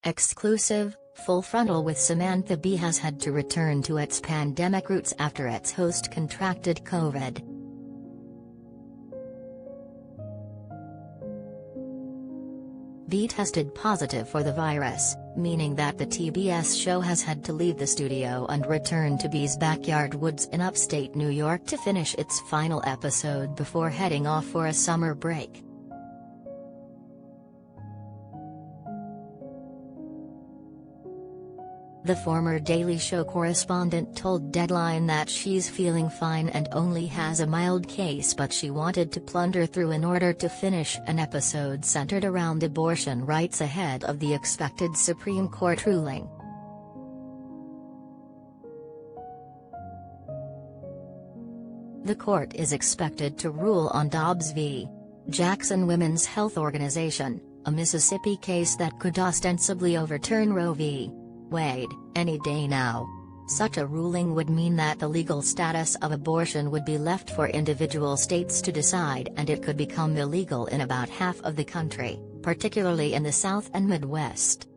Exclusive, Full Frontal with Samantha Bee has had to return to its pandemic roots after its host contracted COVID. Bee tested positive for the virus, meaning that the TBS show has had to leave the studio and return to Bee's backyard woods in upstate New York to finish its final episode before heading off for a summer break. The former Daily Show correspondent told Deadline that she's feeling fine and only has a mild case, but she wanted to plunder through in order to finish an episode centered around abortion rights ahead of the expected Supreme Court ruling. The court is expected to rule on Dobbs v. Jackson Women's Health Organization, a Mississippi case that could ostensibly overturn Roe v. Wade, any day now. Such a ruling would mean that the legal status of abortion would be left for individual states to decide, and it could become illegal in about half of the country, particularly in the South and Midwest.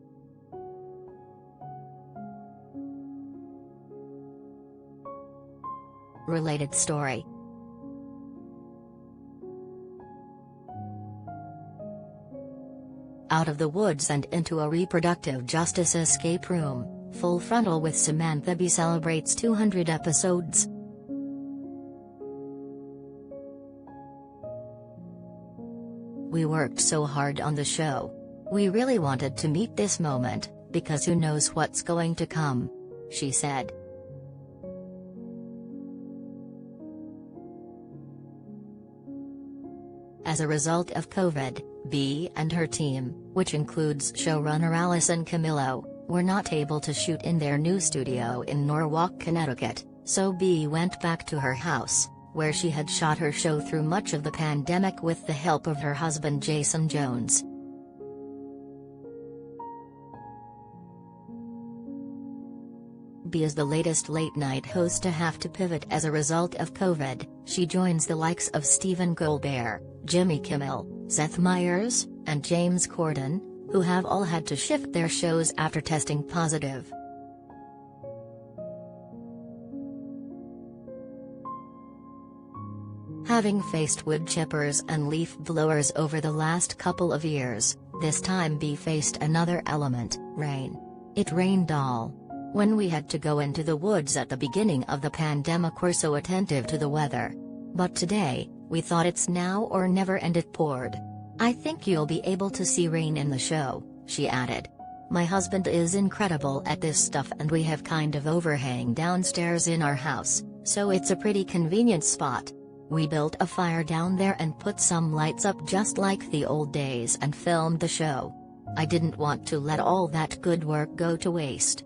Related story. Out of the woods and into a reproductive justice escape room, Full Frontal with Samantha Bee celebrates 200 episodes. We worked so hard on the show. We really wanted to meet this moment, because who knows what's going to come, she said. As a result of COVID, Bee and her team, which includes showrunner Allison Camillo, were not able to shoot in their new studio in Norwalk, Connecticut, so Bee went back to her house, where she had shot her show through much of the pandemic with the help of her husband Jason Jones. Bee is the latest late-night host to have to pivot as a result of COVID. She joins the likes of Stephen Colbert, Jimmy Kimmel, Seth Meyers, and James Corden, who have all had to shift their shows after testing positive. Having faced wood chippers and leaf blowers over the last couple of years, this time Bee faced another element: rain. It rained all. When we had to go into the woods at the beginning of the pandemic, we're so attentive to the weather. But today, we thought it's now or never, and it poured. I think you'll be able to see rain in the show, she added. My husband is incredible at this stuff, and we have kind of overhang downstairs in our house, so it's a pretty convenient spot. We built a fire down there and put some lights up just like the old days and filmed the show. I didn't want to let all that good work go to waste.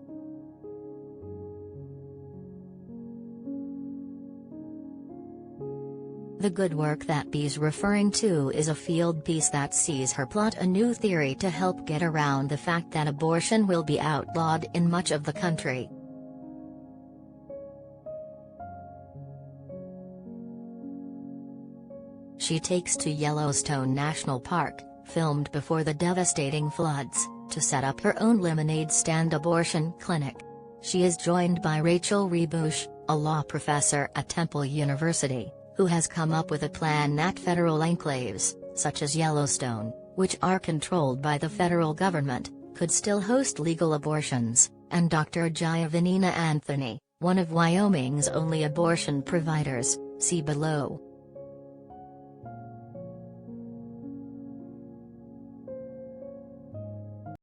The good work that Bee's referring to is a field piece that sees her plot a new theory to help get around the fact that abortion will be outlawed in much of the country. She takes to Yellowstone National Park, filmed before the devastating floods, to set up her own lemonade stand abortion clinic. She is joined by Rachel Rebush, a law professor at Temple University, who has come up with a plan that federal enclaves, such as Yellowstone, which are controlled by the federal government, could still host legal abortions, and Dr. Giovanina Anthony, one of Wyoming's only abortion providers, see below.